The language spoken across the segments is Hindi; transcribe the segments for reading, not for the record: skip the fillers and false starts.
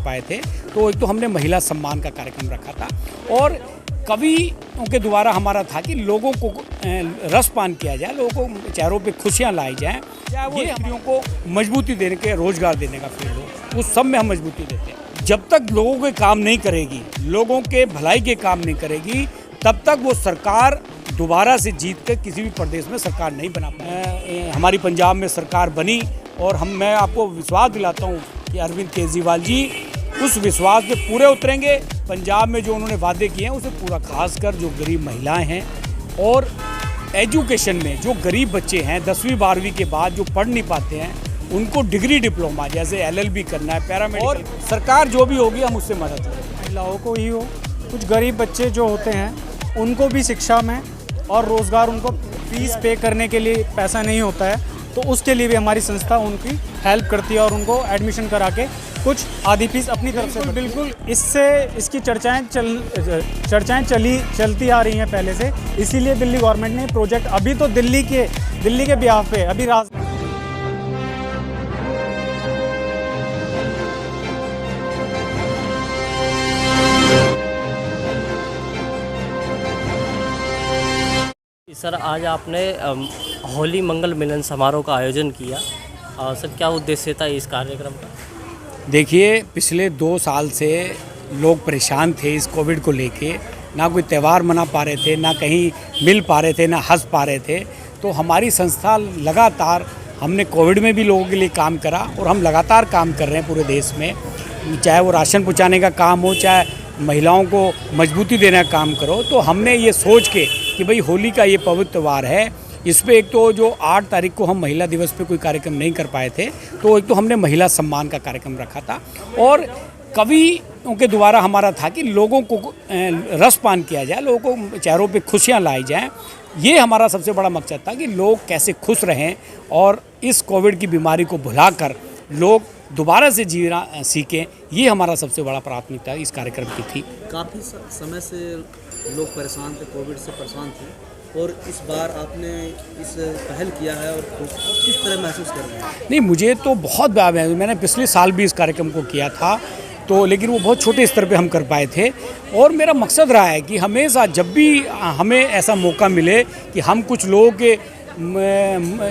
पाए थे, तो एक तो हमने महिला सम्मान का कार्यक्रम रखा था और कवियों के द्वारा हमारा था कि लोगों को रसपान किया जाए, लोगों को चेहरों पे खुशियाँ लाई जाएँ, चाहे वो स्त्रियों को मजबूती देने के, रोजगार देने का फील्ड हो, उस सब में हम मजबूती देते हैं। जब तक लोगों के काम नहीं करेगी, लोगों के भलाई के काम नहीं करेगी, तब तक वो सरकार दोबारा से जीत कर किसी भी प्रदेश में सरकार नहीं बना पाए। हमारी पंजाब में सरकार बनी और मैं आपको विश्वास दिलाता हूँ कि अरविंद केजरीवाल जी उस विश्वास पे पूरे उतरेंगे। पंजाब में जो उन्होंने वादे किए हैं उसे पूरा, खासकर जो गरीब महिलाएं हैं और एजुकेशन में जो गरीब बच्चे हैं 10वीं 12वीं के बाद जो पढ़ नहीं पाते हैं, उनको डिग्री डिप्लोमा जैसे LLB करना है, पैरामेडिकल, और सरकार जो भी होगी हम उससे मदद करेंगे। महिलाओं को ही हो, कुछ गरीब बच्चे जो होते हैं उनको भी शिक्षा में और रोज़गार, उनको फीस पे करने के लिए पैसा नहीं होता है, तो उसके लिए भी हमारी संस्था उनकी हेल्प करती है और उनको एडमिशन करा के कुछ आधी फीस अपनी तरफ से। बिल्कुल इससे इसकी चर्चाएं चलती आ रही हैं पहले से, इसीलिए दिल्ली गवर्नमेंट ने प्रोजेक्ट अभी तो दिल्ली के बिहाफ पे अभी सर, आज आपने होली मंगल मिलन समारोह का आयोजन किया। सर, क्या उद्देश्य था इस कार्यक्रम का? देखिए, पिछले 2 साल से लोग परेशान थे इस कोविड को लेके, ना कोई त्यौहार मना पा रहे थे, ना कहीं मिल पा रहे थे, ना हंस पा रहे थे। तो हमारी संस्था लगातार, हमने कोविड में भी लोगों के लिए काम करा और हम लगातार काम कर रहे हैं पूरे देश में, चाहे वो राशन पहुँचाने का काम हो, चाहे महिलाओं को मजबूती देने का काम करो। तो हमने ये सोच के कि भाई होली का ये पवित्र त्यौहार है, इस पे एक तो जो 8 तारीख को हम महिला दिवस पे कोई कार्यक्रम नहीं कर पाए थे, तो एक तो हमने महिला सम्मान का कार्यक्रम रखा था और कवियों के द्वारा हमारा था कि लोगों को रसपान किया जाए, लोगों को चेहरों पे खुशियाँ लाई जाएँ। ये हमारा सबसे बड़ा मकसद था कि लोग कैसे खुश रहें और इस कोविड की बीमारी को भुलाकर लोग दोबारा से जीना सीखें। ये हमारा सबसे बड़ा प्राथमिकता इस कार्यक्रम की थी। काफ़ी समय से लोग परेशान थे, कोविड से परेशान थे, और इस बार आपने इस पहल किया है और किस तरह महसूस कर रहे हैं? नहीं, मुझे तो बहुत मैंने पिछले साल भी इस कार्यक्रम को किया था, तो लेकिन वो बहुत छोटे स्तर पे हम कर पाए थे और मेरा मकसद रहा है कि हमेशा जब भी हमें ऐसा मौका मिले कि हम कुछ लोगों के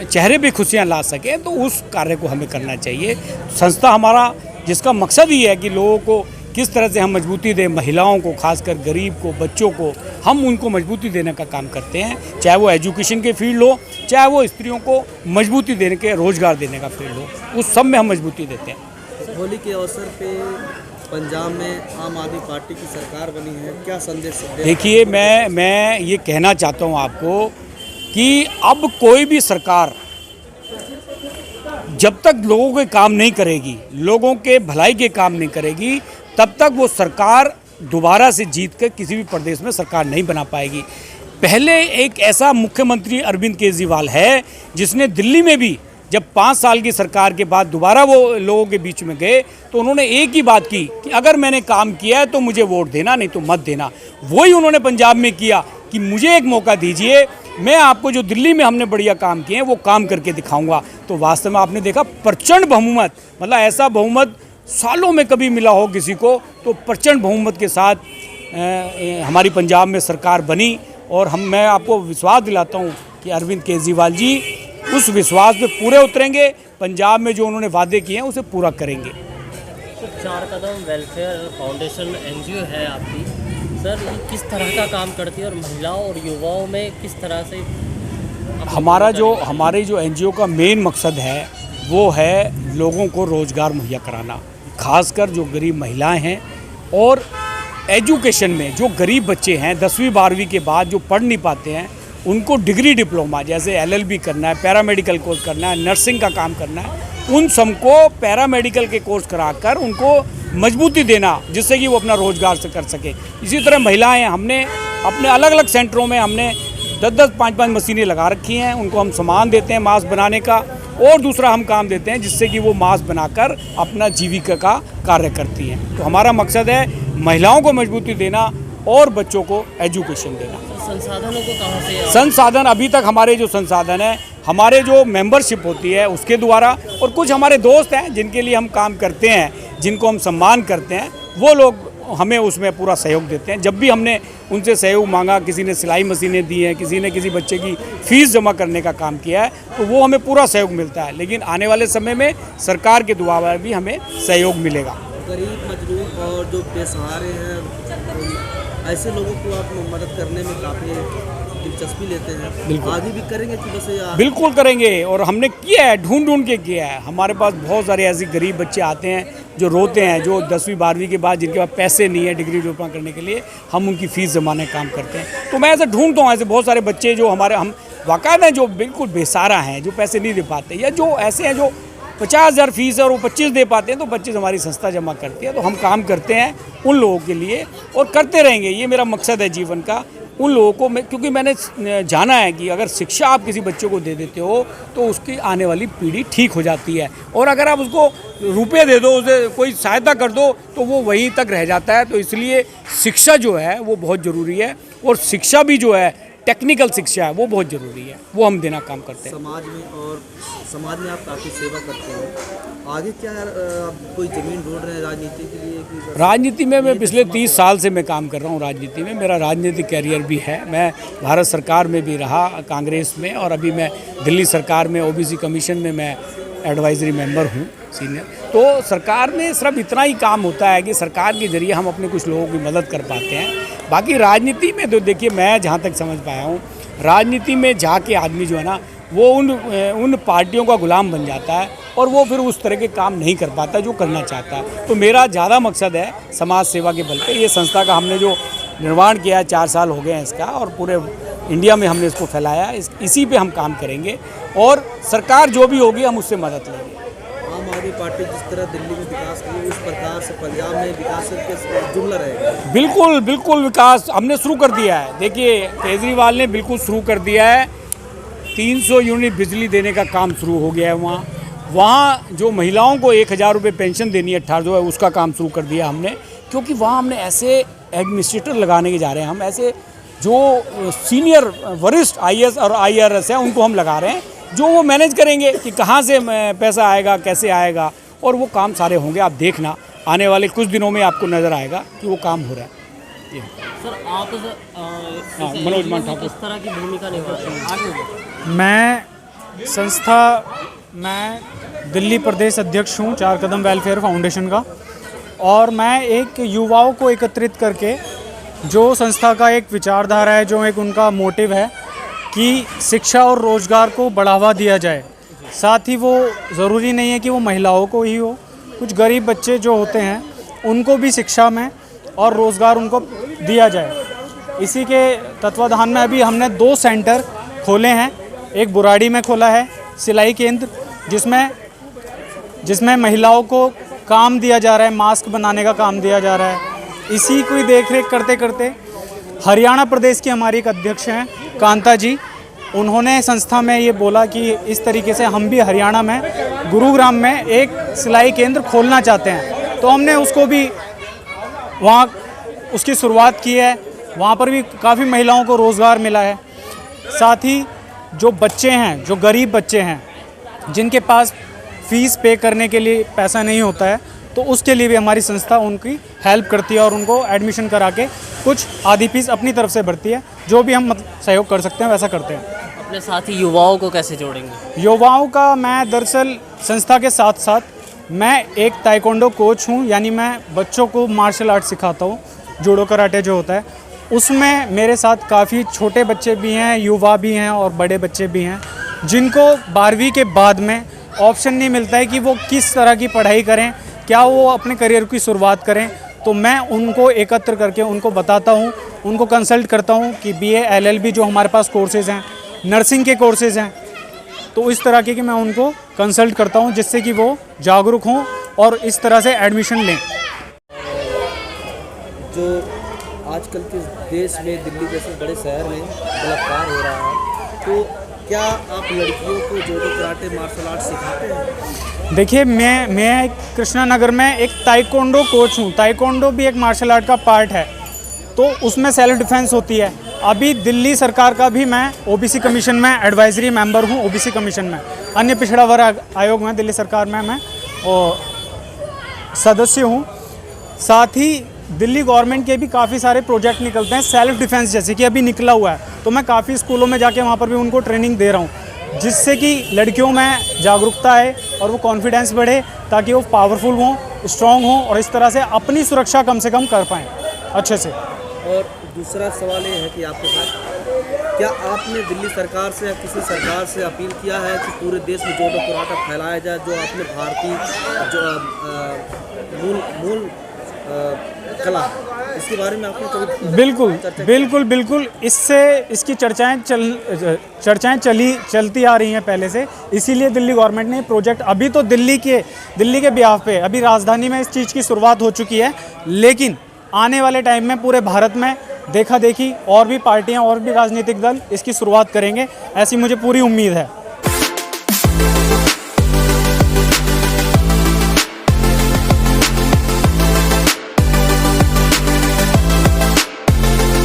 चेहरे पे खुशियाँ ला सकें, तो उस कार्य को हमें करना चाहिए। संस्था हमारा जिसका मकसद ही है कि लोगों को किस तरह से हम मजबूती दें, महिलाओं को, खासकर गरीब को, बच्चों को, हम उनको मजबूती देने का काम करते हैं, चाहे वो एजुकेशन के फील्ड हो, चाहे वो स्त्रियों को मजबूती देने के, रोजगार देने का फील्ड हो, उस सब में हम मजबूती देते हैं। होली के अवसर पे पंजाब में आम आदमी पार्टी की सरकार बनी है, क्या संदेश? देखिए, मैं ये कहना चाहता हूँ आपको कि अब कोई भी सरकार जब तक लोगों के काम नहीं करेगी, लोगों के भलाई के काम नहीं करेगी, तब तक वो सरकार दोबारा से जीत कर किसी भी प्रदेश में सरकार नहीं बना पाएगी। पहले एक ऐसा मुख्यमंत्री अरविंद केजरीवाल है जिसने दिल्ली में भी जब 5 साल की सरकार के बाद दोबारा वो लोगों के बीच में गए तो उन्होंने एक ही बात की कि अगर मैंने काम किया है तो मुझे वोट देना, नहीं तो मत देना। वही उन्होंने पंजाब में किया कि मुझे एक मौका दीजिए, मैं आपको जो दिल्ली में हमने बढ़िया काम किए हैं वो काम करके दिखाऊंगा। तो वास्तव में आपने देखा प्रचंड बहुमत, मतलब ऐसा बहुमत सालों में कभी मिला हो किसी को, तो प्रचंड बहुमत के साथ हमारी पंजाब में सरकार बनी और मैं आपको विश्वास दिलाता हूँ कि अरविंद केजरीवाल जी उस विश्वास पे पूरे उतरेंगे। पंजाब में जो उन्होंने वादे किए हैं उसे पूरा करेंगे। तो 4 कदम वेलफेयर फाउंडेशन NGO है आपकी, सर, ये किस तरह का काम करती है और महिलाओं और युवाओं में किस तरह से? हमारे जो NGO का मेन मकसद है वो है लोगों को रोज़गार मुहैया कराना, खासकर जो गरीब महिलाएं हैं और एजुकेशन में जो गरीब बच्चे हैं 10वीं 12वीं के बाद जो पढ़ नहीं पाते हैं, उनको डिग्री डिप्लोमा जैसे LLB करना है, पैरामेडिकल कोर्स करना है, नर्सिंग का काम करना है, उन सबको पैरामेडिकल के कोर्स कराकर उनको मजबूती देना, जिससे कि वो अपना रोजगार से कर सके। इसी तरह महिलाएं, हमने अपने अलग अलग सेंटरों में हमने 10-10, 5-5 मशीनें लगा रखी हैं, उनको हम सामान देते हैं मास्क बनाने का, और दूसरा हम काम देते हैं जिससे कि वो मास्क बनाकर अपना जीविका का कार्य करती हैं। तो हमारा मकसद है महिलाओं को मजबूती देना और बच्चों को एजुकेशन देना। संसाधनों को कहाँ से? संसाधन अभी तक हमारे जो संसाधन है, हमारे जो मेंबरशिप होती है उसके द्वारा, और कुछ हमारे दोस्त हैं जिनके लिए हम काम करते हैं, जिनको हम सम्मान करते हैं, वो लोग हमें उसमें पूरा सहयोग देते हैं। जब भी हमने उनसे सहयोग मांगा, किसी ने सिलाई मशीनें दी हैं, किसी ने किसी बच्चे की फ़ीस जमा करने का काम किया है, तो वो हमें पूरा सहयोग मिलता है। लेकिन आने वाले समय में सरकार के दुआ में भी हमें सहयोग मिलेगा। गरीब मजलूम और जो बेसहारे हैं, ऐसे लोगों को आप मदद करने में काफ़ी दिलचस्पी लेते हैं, आगे भी करेंगे कि बस बिल्कुल करेंगे, और हमने किया है, ढूंढ के किया है। हमारे पास बहुत सारे ऐसे गरीब बच्चे आते हैं जो रोते हैं, जो 10वीं 12वीं के बाद जिनके पास पैसे नहीं है डिग्री डिप्लोमा करने के लिए, हम उनकी फ़ीस जमाने का काम करते हैं। तो मैं ऐसे ढूंढता हूँ, ऐसे बहुत सारे बच्चे जो हम वाक़ात हैं, जो बिल्कुल बेसहारा हैं, जो पैसे नहीं दे पाते, या जो ऐसे हैं जो 50,000 फीस है और वो 25 दे पाते हैं, तो 25 हमारी संस्था जमा करती है। तो हम काम करते हैं उन लोगों के लिए और करते रहेंगे। ये मेरा मकसद है जीवन का, उन लोगों को क्योंकि मैंने जाना है कि अगर शिक्षा आप किसी बच्चे को दे देते हो तो उसकी आने वाली पीढ़ी ठीक हो जाती है, और अगर आप उसको रुपए दे दो, उसे कोई सहायता कर दो, तो वो वहीं तक रह जाता है। तो इसलिए शिक्षा जो है वो बहुत ज़रूरी है, और शिक्षा भी जो है टेक्निकल शिक्षा है वो बहुत ज़रूरी है, वो हम देना काम करते हैं। समाज में आप काफ़ी सेवा करते हैं, आगे क्या आप कोई ज़मीन ढूंढ रहे हैं राजनीति के लिए कि राजनीति में मैं पिछले 30 साल से मैं काम कर रहा हूँ। राजनीति में मेरा राजनीतिक कैरियर भी है। मैं भारत सरकार में भी रहा, कांग्रेस में, और अभी मैं दिल्ली सरकार में ओबीसी कमीशन में मैं एडवाइजरी मेंबर हूँ, सीनियर। तो सरकार में सिर्फ इतना ही काम होता है कि सरकार के ज़रिए हम अपने कुछ लोगों की मदद कर पाते हैं। बाकी राजनीति में तो देखिए, मैं जहाँ तक समझ पाया हूँ, राजनीति में जाके आदमी जो है ना, वो उन पार्टियों का गुलाम बन जाता है, और वो फिर उस तरह के काम नहीं कर पाता जो करना चाहता है। तो मेरा ज़्यादा मकसद है समाज सेवा के बल पे। ये संस्था का हमने जो निर्माण किया है, 4 साल हो गए हैं इसका, और पूरे इंडिया में हमने इसको फैलाया। इसी पे हम काम करेंगे, और सरकार जो भी होगी हम उससे मदद लेंगे। आम आदमी पार्टी जिस तरह दिल्ली में विकास की, उस प्रकार से पंजाब में विकास के जुमला रहेगा। बिल्कुल विकास हमने शुरू कर दिया है। देखिए, केजरीवाल ने बिल्कुल शुरू कर दिया है। 300 यूनिट बिजली देने का काम शुरू हो गया है। वहाँ जो महिलाओं को 1,000 रुपये पेंशन देनी है 18 है, उसका काम शुरू कर दिया हमने, क्योंकि वहाँ हमने ऐसे एडमिनिस्ट्रेटर लगाने के जा रहे हैं। हम ऐसे जो सीनियर वरिष्ठ IAS और IRS हैं उनको हम लगा रहे हैं, जो वो मैनेज करेंगे कि कहाँ से पैसा आएगा, कैसे आएगा, और वो काम सारे होंगे। आप देखना आने वाले कुछ दिनों में आपको नज़र आएगा कि वो काम हो रहा है। सर आप मनोज मान ठाकुर किस तरह की भूमिका निभा रहे हैं आगे? मैं दिल्ली प्रदेश अध्यक्ष हूँ 4 कदम वेलफेयर फाउंडेशन का, और मैं एक युवाओं को एकत्रित करके, जो संस्था का एक विचारधारा है, जो एक उनका मोटिव है कि शिक्षा और रोज़गार को बढ़ावा दिया जाए। साथ ही वो ज़रूरी नहीं है कि वो महिलाओं को ही हो, कुछ गरीब बच्चे जो होते हैं उनको भी शिक्षा में और रोज़गार उनको दिया जाए। इसी के तत्वाधान में अभी हमने 2 सेंटर खोले हैं। एक बुराड़ी में खोला है सिलाई केंद्र, जिसमें महिलाओं को काम दिया जा रहा है, मास्क बनाने का काम दिया जा रहा है। इसी की देखरेख करते करते हरियाणा प्रदेश की हमारी एक अध्यक्ष हैं कांता जी, उन्होंने संस्था में ये बोला कि इस तरीके से हम भी हरियाणा में गुरुग्राम में एक सिलाई केंद्र खोलना चाहते हैं। तो हमने उसको भी वहाँ उसकी शुरुआत की है। वहाँ पर भी काफ़ी महिलाओं को रोज़गार मिला है। साथ ही जो बच्चे हैं, जो गरीब बच्चे हैं, जिनके पास फ़ीस पे करने के लिए पैसा नहीं होता है, तो उसके लिए भी हमारी संस्था उनकी हेल्प करती है और उनको एडमिशन करा के कुछ आधी फीस अपनी तरफ से भरती है। जो भी हम सहयोग कर सकते हैं वैसा करते हैं। अपने साथी युवाओं को कैसे जोड़ेंगे? युवाओं का मैं दरअसल संस्था के साथ साथ मैं एक ताइक्वांडो कोच हूँ, यानी मैं बच्चों को मार्शल आर्ट सिखाता हूँ, जूडो कराटे जो होता है। उसमें मेरे साथ काफ़ी छोटे बच्चे भी हैं, युवा भी हैं और बड़े बच्चे भी हैं, जिनको 12वीं के बाद में ऑप्शन नहीं मिलता है कि वो किस तरह की पढ़ाई करें, क्या वो अपने करियर की शुरुआत करें। तो मैं उनको एकत्र करके उनको बताता हूँ, उनको कंसल्ट करता हूँ कि BA LLB जो हमारे पास कोर्सेज़ हैं, नर्सिंग के कोर्सेज़ हैं, तो इस तरह के कि मैं उनको कंसल्ट करता हूँ जिससे कि वो जागरूक हों और इस तरह से एडमिशन लें। जो आजकल के देश में दिल्ली जैसे बड़े शहर में बलात्कार हो रहा है, तो क्या आप लड़कियों को जूडो कराटे मार्शल आर्ट सिखाते हैं? देखिए, मैं कृष्णा नगर में एक ताइक्वांडो कोच हूँ। ताइक्वांडो भी एक मार्शल आर्ट का पार्ट है, तो उसमें सेल्फ डिफेंस होती है। अभी दिल्ली सरकार का भी मैं OBC कमीशन में एडवाइजरी मेंबर हूँ। OBC कमीशन में अन्य पिछड़ा वर्ग आयोग में दिल्ली सरकार में मैं सदस्य हूँ। साथ ही दिल्ली गवर्नमेंट के भी काफ़ी सारे प्रोजेक्ट निकलते हैं सेल्फ डिफेंस जैसे कि अभी निकला हुआ है, तो मैं काफ़ी स्कूलों में जाके वहाँ पर भी उनको ट्रेनिंग दे रहा हूँ, जिससे कि लड़कियों में जागरूकता आए और वो कॉन्फिडेंस बढ़े, ताकि वो पावरफुल हों, स्ट्रॉन्ग हों और इस तरह से अपनी सुरक्षा कम से कम कर पाएँ अच्छे से। और दूसरा सवाल ये है कि आपके पास, क्या आपने दिल्ली सरकार से या किसी सरकार से अपील किया है कि पूरे देश में जोडो कराटे फैलाया जाए, जो अपने भारतीय जो मूल कला, इसके बारे में आपने कभी बिल्कुल इसकी चर्चाएं चलती आ रही हैं पहले से, इसीलिए दिल्ली गवर्नमेंट ने प्रोजेक्ट, अभी तो दिल्ली के बिहाफ पे अभी राजधानी में इस चीज़ की शुरुआत हो चुकी है, लेकिन आने वाले टाइम में पूरे भारत में देखा देखी और भी पार्टियां और भी राजनीतिक दल इसकी शुरुआत करेंगे, ऐसी मुझे पूरी उम्मीद है।